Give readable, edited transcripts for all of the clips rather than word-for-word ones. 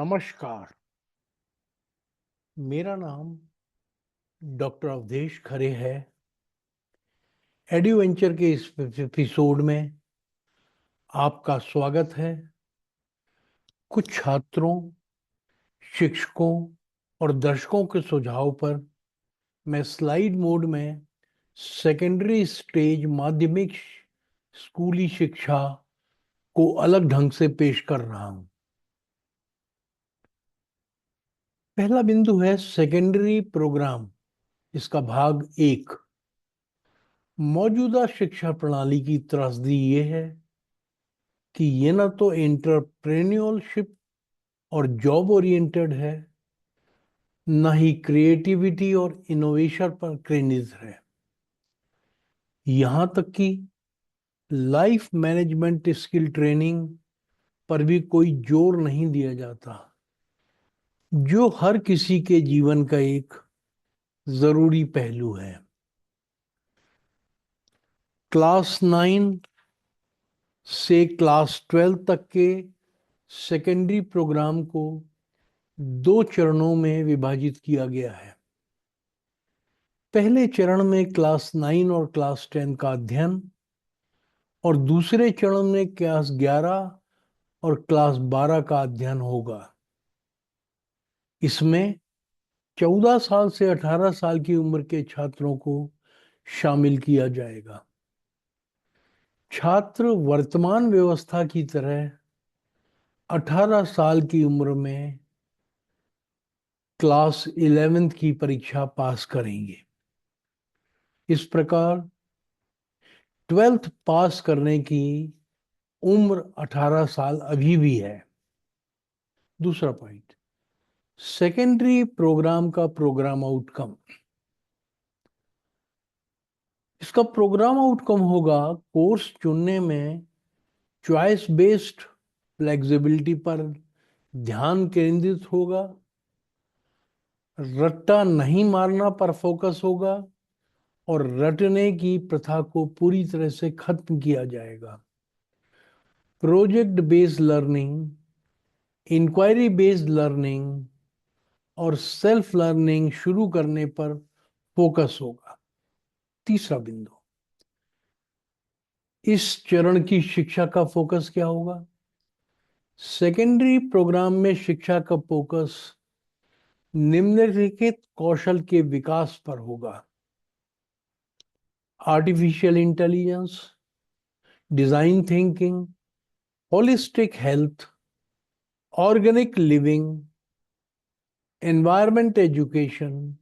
नमस्कार। मेरा नाम डॉक्टर अवधेश खरे है। एडवेंचर के इस एपिसोड में आपका स्वागत है। कुछ छात्रों, शिक्षकों और दर्शकों के सुझाव पर मैं स्लाइड मोड में सेकेंडरी स्टेज माध्यमिक स्कूली शिक्षा को अलग ढंग से पेश कर रहा हूं। पहला बिंदु है सेकेंडरी प्रोग्राम, इसका भाग 1। मौजूदा शिक्षा प्रणाली की त्रासदी ये है कि ये ना तो एंटरप्रेन्योरशिप और जॉब ओरिएंटेड है, ना ही क्रिएटिविटी और इनोवेशन पर केंद्रित है। यहाँ तक कि लाइफ मैनेजमेंट स्किल ट्रेनिंग पर भी कोई जोर नहीं दिया जाता, जो हर किसी के जीवन का एक जरूरी पहलू है। क्लास 9 से क्लास 12 तक के सेकेंडरी प्रोग्राम को 2 चरणों में विभाजित किया गया है। पहले चरण में क्लास 9 और क्लास 10 का अध्ययन और दूसरे चरण में क्लास 11 और क्लास 12 का अध्ययन होगा। इसमें 14 साल से 18 साल की उम्र के छात्रों को शामिल किया जाएगा। छात्र वर्तमान व्यवस्था की तरह 18 साल की उम्र में क्लास 11 की परीक्षा पास करेंगे। इस प्रकार 12th पास करने की उम्र 18 साल अभी भी है। दूसरा पॉइंट, सेकेंडरी प्रोग्राम का प्रोग्राम आउटकम। इसका प्रोग्राम आउटकम होगा कोर्स चुनने में चॉइस बेस्ड फ्लेक्सिबिलिटी पर ध्यान केंद्रित होगा, रट्टा नहीं मारना पर फोकस होगा और रटने की प्रथा को पूरी तरह से खत्म किया जाएगा। Project based learning, inquiry based learning और सेल्फ लर्निंग शुरू करने पर फोकस होगा। तीसरा बिंदु, इस चरण की शिक्षा का फोकस क्या होगा? सेकेंडरी प्रोग्राम में शिक्षा का फोकस निम्नलिखित कौशल के विकास पर होगा: artificial intelligence, design thinking, holistic health, organic living, environment education,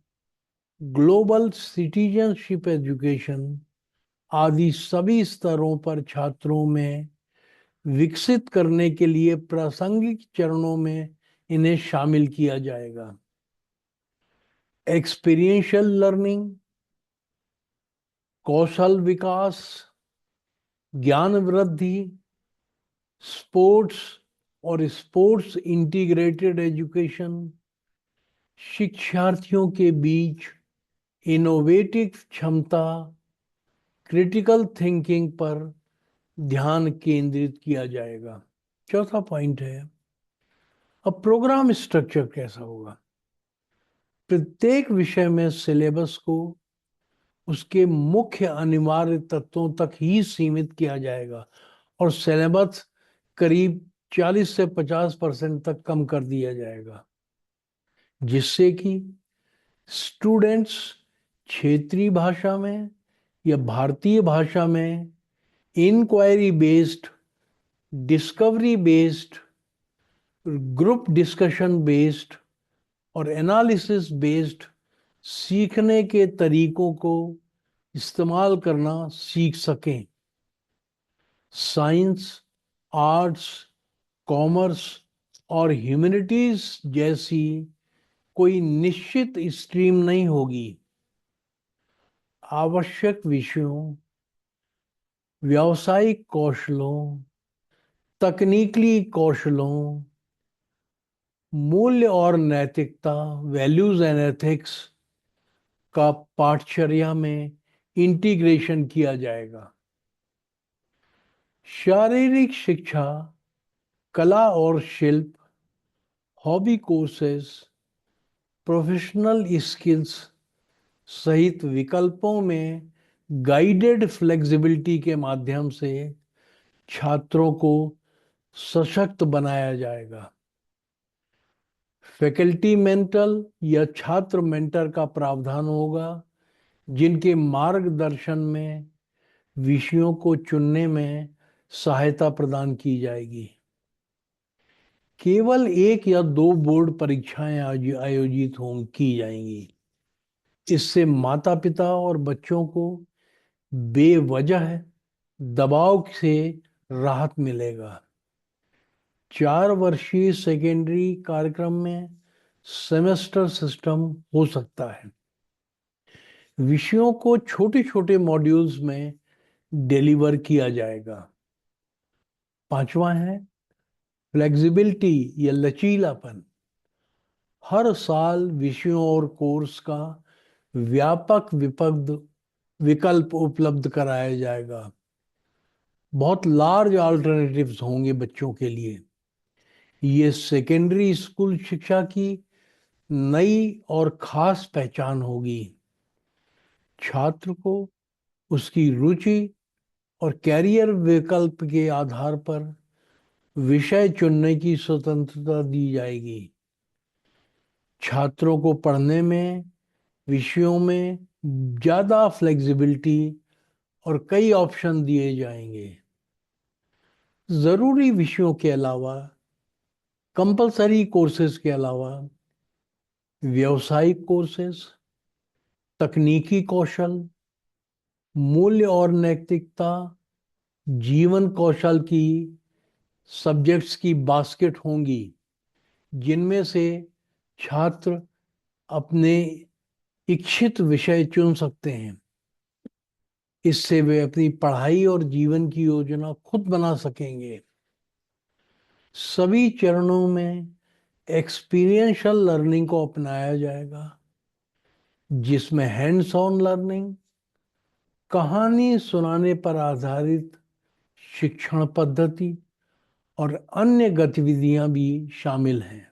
global citizenship education आदि सभी स्तरों पर छात्रों में विकसित करने के लिए प्रासंगिक चरणों में इन्हें शामिल किया जाएगा। एक्सपीरियंशियल लर्निंग, कौशल विकास, ज्ञान वृद्धि, स्पोर्ट्स और स्पोर्ट्स इंटीग्रेटेड एजुकेशन शिक्षार्थियों के बीच इनोवेटिव क्षमता, क्रिटिकल थिंकिंग पर ध्यान केंद्रित किया जाएगा। चौथा पॉइंट है, अब प्रोग्राम स्ट्रक्चर कैसा होगा? प्रत्येक विषय में सिलेबस को उसके मुख्य अनिवार्य तत्वों तक ही सीमित किया जाएगा और सिलेबस करीब 40 से 50% तक कम कर दिया जाएगा, जिससे कि स्टूडेंट्स क्षेत्रीय भाषा में या भारतीय भाषा में inquiry based, discovery based, group discussion based और एनालिसिस बेस्ड सीखने के तरीकों को इस्तेमाल करना सीख सकें। साइंस, आर्ट्स, कॉमर्स और ह्यूमैनिटीज जैसी कोई निश्चित स्ट्रीम नहीं होगी। आवश्यक विषयों, व्यावसायिक कौशलों, तकनीकी कौशलों, मूल्य और नैतिकता, वैल्यूज एंड एथिक्स का पाठचर्या में इंटीग्रेशन किया जाएगा। शारीरिक शिक्षा, कला और शिल्प, हॉबी कोर्सेस, प्रोफेशनल स्किल्स सहित विकल्पों में गाइडेड फ्लेक्सिबिलिटी के माध्यम से छात्रों को सशक्त बनाया जाएगा। फैकल्टी मेंटर या छात्र मेंटर का प्रावधान होगा, जिनके मार्गदर्शन में विषयों को चुनने में सहायता प्रदान की जाएगी। केवल 1 या 2 बोर्ड परीक्षाएं आयोजित की जाएंगी। इससे माता पिता और बच्चों को बेवजह दबाव से राहत मिलेगा। 4 वर्षीय सेकेंडरी कार्यक्रम में सेमेस्टर सिस्टम हो सकता है। विषयों को छोटे छोटे मॉड्यूल्स में डिलीवर किया जाएगा। 5वां है फ्लेक्सिबिलिटी या लचीलापन। हर साल विषयों और कोर्स का व्यापक विकल्प उपलब्ध कराया जाएगा। बहुत लार्ज अल्टरनेटिव्स होंगे बच्चों के लिए। ये सेकेंडरी स्कूल शिक्षा की नई और खास पहचान होगी। छात्र को उसकी रुचि और कैरियर विकल्प के आधार पर विषय चुनने की स्वतंत्रता दी जाएगी। छात्रों को पढ़ने में विषयों में ज्यादा फ्लेक्सिबिलिटी और कई ऑप्शन दिए जाएंगे। जरूरी विषयों के अलावा, कंपलसरी कोर्सेज के अलावा व्यावसायिक कोर्सेज, तकनीकी कौशल, मूल्य और नैतिकता, जीवन कौशल की सब्जेक्ट्स की बास्केट होंगी, जिनमें से छात्र अपने इच्छित विषय चुन सकते हैं। इससे वे अपनी पढ़ाई और जीवन की योजना खुद बना सकेंगे। सभी चरणों में एक्सपीरियंशियल लर्निंग को अपनाया जाएगा, जिसमें हैंड्स ऑन लर्निंग, कहानी सुनाने पर आधारित शिक्षण पद्धति और अन्य गतिविधियां भी शामिल हैं।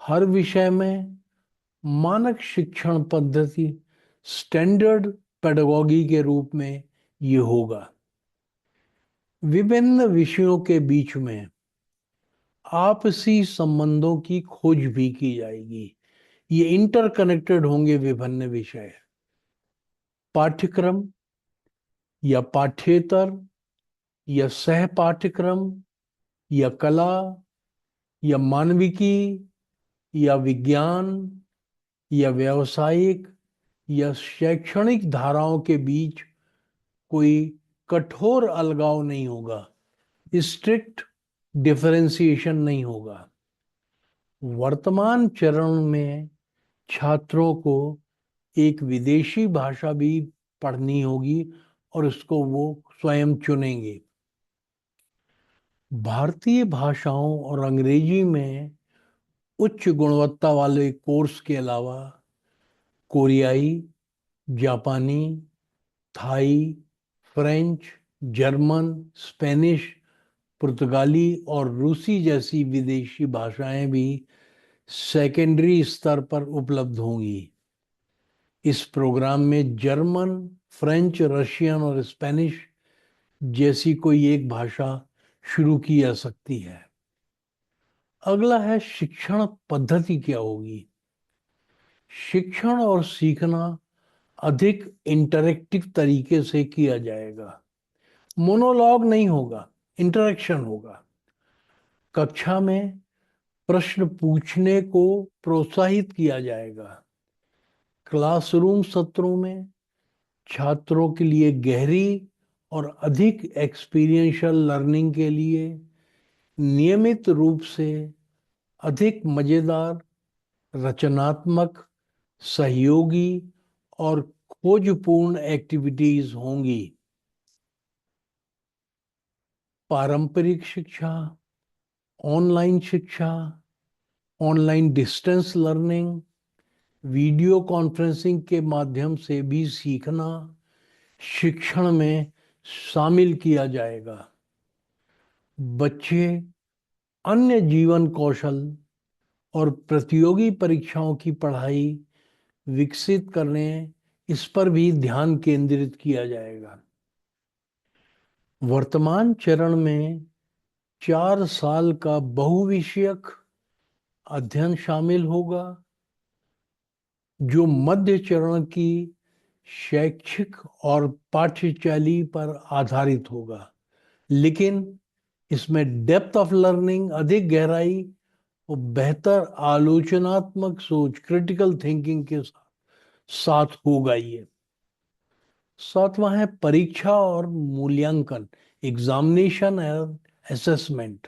हर विषय में मानक शिक्षण पद्धति स्टैंडर्ड पेडागोगी के रूप में ये होगा। विभिन्न विषयों के बीच में आपसी संबंधों की खोज भी की जाएगी। ये इंटरकनेक्टेड होंगे विभिन्न विषय। पाठ्यक्रम या पाठ्येतर या सह पाठ्यक्रम या कला या मानविकी या विज्ञान या व्यावसायिक या शैक्षणिक धाराओं के बीच कोई कठोर अलगाव नहीं होगा। स्ट्रिक्ट डिफरेंशिएशन नहीं होगा। वर्तमान चरण में छात्रों को एक विदेशी भाषा भी पढ़नी होगी और उसको वो स्वयं चुनेंगे। भारतीय भाषाओं और अंग्रेजी में उच्च गुणवत्ता वाले कोर्स के अलावा कोरियाई, जापानी, थाई, फ्रेंच, जर्मन, स्पेनिश, पुर्तगाली और रूसी जैसी विदेशी भाषाएं भी सेकेंडरी स्तर पर उपलब्ध होंगी। इस प्रोग्राम में जर्मन, फ्रेंच, रशियन और स्पेनिश जैसी कोई एक भाषा शुरू की जा सकती है। अगला है शिक्षण पद्धति क्या होगी। शिक्षण और सीखना अधिक इंटरेक्टिव तरीके से किया जाएगा। मोनोलॉग नहीं होगा, इंटरेक्शन होगा। कक्षा में प्रश्न पूछने को प्रोत्साहित किया जाएगा। क्लासरूम सत्रों में छात्रों के लिए गहरी और अधिक एक्सपीरियंशियल लर्निंग के लिए नियमित रूप से अधिक मजेदार, रचनात्मक, सहयोगी और खोजपूर्ण एक्टिविटीज होंगी। पारंपरिक शिक्षा, ऑनलाइन शिक्षा, online distance learning, video conferencing के माध्यम से भी सीखना शिक्षण में शामिल किया जाएगा। बच्चे अन्य जीवन कौशल और प्रतियोगी परीक्षाओं की पढ़ाई विकसित करने, इस पर भी ध्यान केंद्रित किया जाएगा। वर्तमान चरण में 4 साल का बहुविषयक अध्ययन शामिल होगा, जो मध्य चरण की शैक्षिक और पाठ्यशैली पर आधारित होगा, लेकिन इसमें डेप्थ ऑफ लर्निंग, अधिक गहराई और बेहतर आलोचनात्मक सोच, क्रिटिकल थिंकिंग के साथ होगा ये। सातवां है परीक्षा और मूल्यांकन, एग्जामिनेशन एंड असेसमेंट।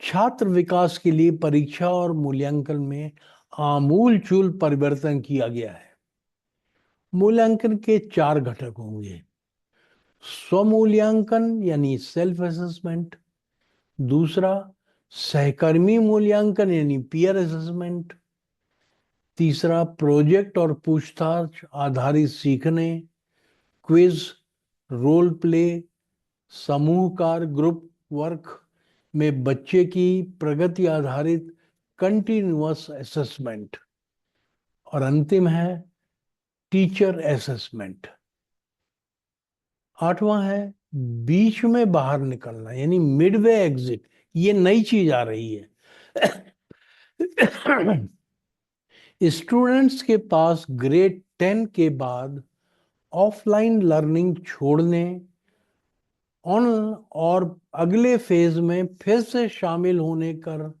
छात्र विकास के लिए परीक्षा और मूल्यांकन में आमूलचूल परिवर्तन किया गया है। मूल्यांकन के 4 घटक होंगे। स्वमूल्यांकन यानी सेल्फ असेसमेंट, दूसरा सहकर्मी मूल्यांकन यानी पीयर असेसमेंट, तीसरा प्रोजेक्ट और पूछताछ आधारित सीखने, क्विज, रोल प्ले, समूह कार्य, ग्रुप वर्क में बच्चे की प्रगति आधारित कंटिन्यूअस असेसमेंट, और अंतिम है टीचर असेसमेंट। आठवां है बीच में बाहर निकलना यानी मिडवे एग्जिट। ये नई चीज आ रही है। स्टूडेंट्स के पास ग्रेड 10 के बाद ऑफलाइन लर्निंग छोड़ने ऑन और अगले फेज में फिर से शामिल होने कर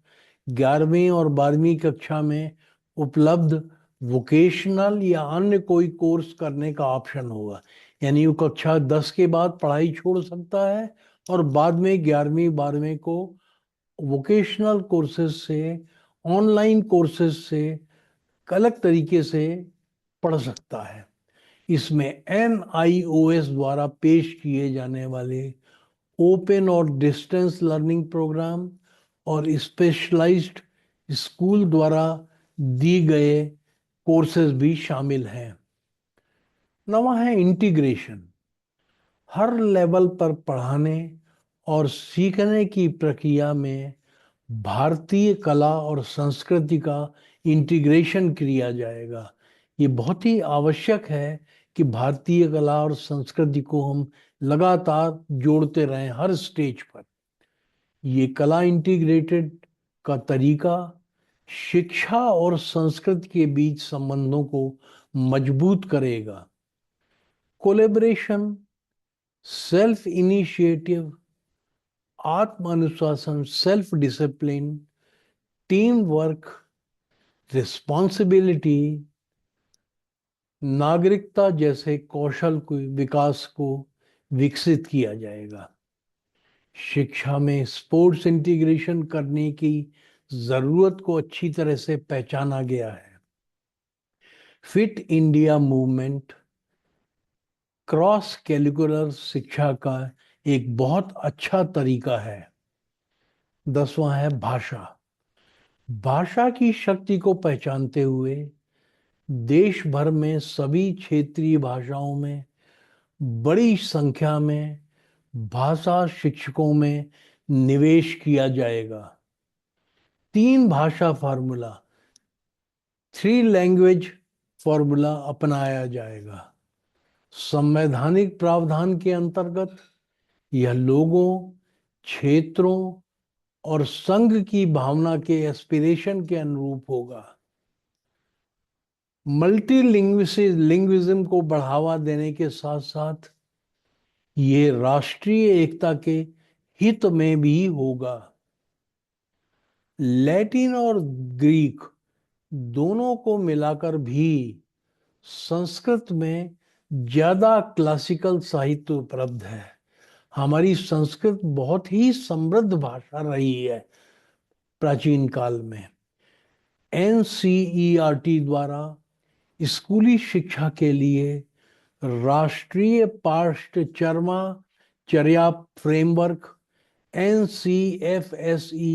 11वीं और 12वीं कक्षा में उपलब्ध वोकेशनल या अन्य कोई कोर्स करने का ऑप्शन होगा। यानी वो कक्षा 10 के बाद पढ़ाई छोड़ सकता है और बाद में 11वीं 12वीं को वोकेशनल कोर्सेज से, ऑनलाइन कोर्सेज से अलग तरीके से पढ़ सकता है। इसमें NIOS द्वारा पेश किए जाने वाले ओपन और डिस्टेंस लर्निंग प्रोग्राम और स्पेशलाइज्ड स्कूल द्वारा दी गए कोर्सेज भी शामिल हैं। नवा है इंटीग्रेशन। हर लेवल पर पढ़ाने और सीखने की प्रक्रिया में भारतीय कला और संस्कृति का इंटीग्रेशन किया जाएगा। ये बहुत ही आवश्यक है कि भारतीय कला और संस्कृति को हम लगातार जोड़ते रहें हर स्टेज पर। ये कला इंटीग्रेटेड का तरीका शिक्षा और संस्कृति के बीच संबंधों को मजबूत करेगा। कोलेबरेशन, सेल्फ इनिशिएटिव, आत्म अनुशासन, self discipline, team work, responsibility, नागरिकता जैसे कौशल को विकास को विकसित किया जाएगा। शिक्षा में स्पोर्ट्स इंटीग्रेशन करने की जरूरत को अच्छी तरह से पहचाना गया है। Fit India movement cross curricular शिक्षा का एक बहुत अच्छा तरीका है। 10वां है भाषा। भाषा की शक्ति को पहचानते हुए देश भर में सभी क्षेत्रीय भाषाओं में बड़ी संख्या में भाषा शिक्षकों में निवेश किया जाएगा। 3 भाषा फार्मूला, 3 लैंग्वेज फॉर्मूला अपनाया जाएगा। संवैधानिक प्रावधान के अंतर्गत यह लोगों, क्षेत्रों और संघ की भावना के एस्पिरेशन के अनुरूप होगा। मल्टीलिंग्विज्म को बढ़ावा देने के साथ साथ ये राष्ट्रीय एकता के हित में भी होगा। लैटिन और ग्रीक दोनों को मिलाकर भी संस्कृत में ज्यादा क्लासिकल साहित्य उपलब्ध है। हमारी संस्कृत बहुत ही समृद्ध भाषा रही है प्राचीन काल में। NCERT द्वारा स्कूली शिक्षा के लिए राष्ट्रीय पाठ्यचर्या फ्रेमवर्क NCFSE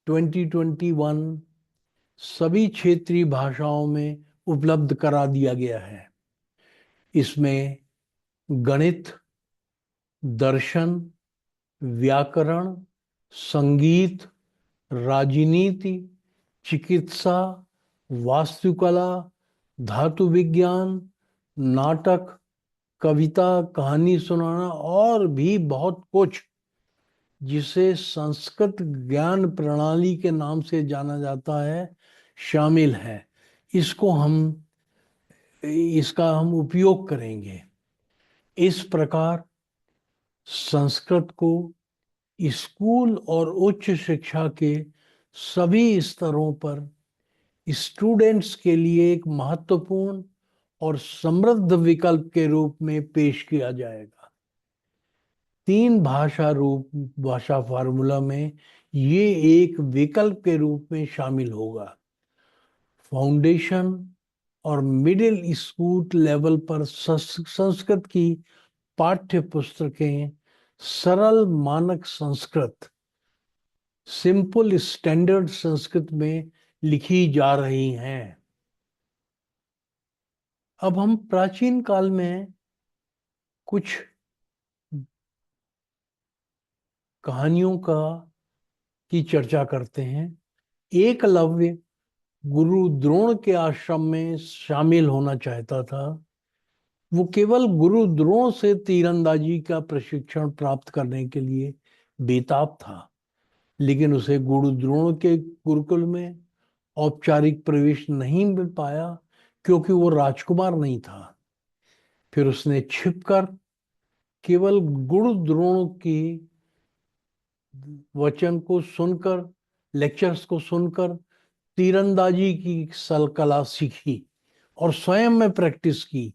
2021 सभी क्षेत्रीय भाषाओं में उपलब्ध करा दिया गया है। इसमें गणित, दर्शन, व्याकरण, संगीत, राजनीति, चिकित्सा, वास्तुकला, धातु विज्ञान, नाटक, कविता, कहानी सुनाना और भी बहुत कुछ, जिसे संस्कृत ज्ञान प्रणाली के नाम से जाना जाता है, शामिल है। इसका हम उपयोग करेंगे। इस प्रकार संस्कृत को स्कूल और उच्च शिक्षा के सभी स्तरों पर स्टूडेंट्स के लिए एक महत्वपूर्ण और समृद्ध विकल्प के रूप में पेश किया जाएगा। 3 भाषा फार्मूला में ये एक विकल्प के रूप में शामिल होगा। फाउंडेशन और मिडिल स्कूल लेवल पर संस्कृत की पाठ्य पुस्तकें सरल मानक संस्कृत, सिंपल स्टैंडर्ड संस्कृत में लिखी जा रही हैं। अब हम प्राचीन काल में कुछ कहानियों की चर्चा करते हैं। एकलव्य गुरु द्रोण के आश्रम में शामिल होना चाहता था। वो केवल गुरु द्रोण से तीरंदाजी का प्रशिक्षण प्राप्त करने के लिए बेताब था, लेकिन उसे गुरु द्रोण के गुरुकुल में औपचारिक प्रवेश नहीं मिल पाया क्योंकि वो राजकुमार नहीं था। फिर उसने छिपकर केवल गुरु द्रोण की वचन को सुनकर, लेक्चर्स को सुनकर तीरंदाजी की सल कला सीखी और स्वयं में प्रैक्टिस की।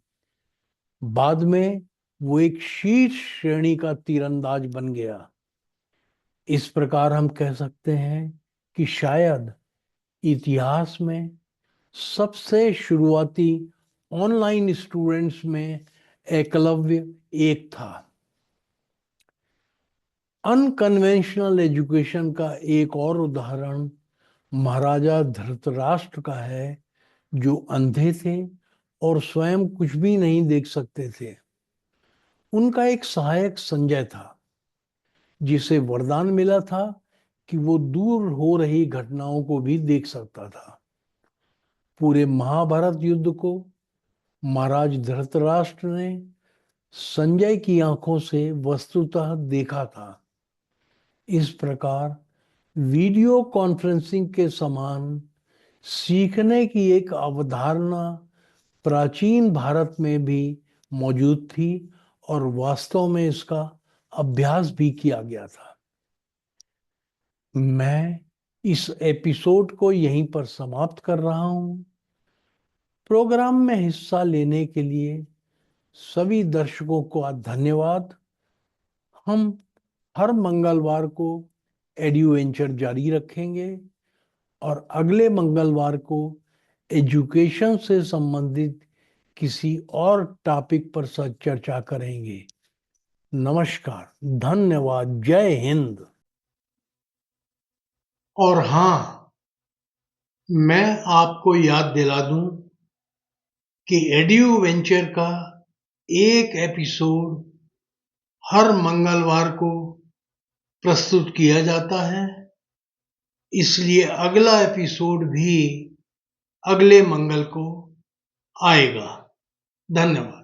बाद में वो एक शीर्ष श्रेणी का तीरंदाज बन गया। इस प्रकार हम कह सकते हैं कि शायद इतिहास में सबसे शुरुआती ऑनलाइन स्टूडेंट्स में एकलव्य एक था। अनकन्वेंशनल एजुकेशन का एक और उदाहरण महाराजा धृतराष्ट्र का है, जो अंधे थे और स्वयं कुछ भी नहीं देख सकते थे। उनका एक सहायक संजय था, जिसे वरदान मिला था कि वो दूर हो रही घटनाओं को भी देख सकता था। पूरे महाभारत युद्ध को महाराज धृतराष्ट्र ने संजय की आंखों से वस्तुतः देखा था। इस प्रकार वीडियो कॉन्फ्रेंसिंग के समान सीखने की एक अवधारणा प्राचीन भारत में भी मौजूद थी और वास्तव में इसका अभ्यास भी किया गया था। मैं इस एपिसोड को यहीं पर समाप्त कर रहा हूं। प्रोग्राम में हिस्सा लेने के लिए सभी दर्शकों को धन्यवाद। हम हर मंगलवार को एड्यूवेंचर जारी रखेंगे और अगले मंगलवार को एजुकेशन से संबंधित किसी और टॉपिक पर चर्चा करेंगे। नमस्कार, धन्यवाद, जय हिंद। और हाँ, मैं आपको याद दिला दूं कि एड्यूवेंचर का एक एपिसोड हर मंगलवार को प्रस्तुत किया जाता है, इसलिए अगला एपिसोड भी अगले मंगल को आएगा। धन्यवाद।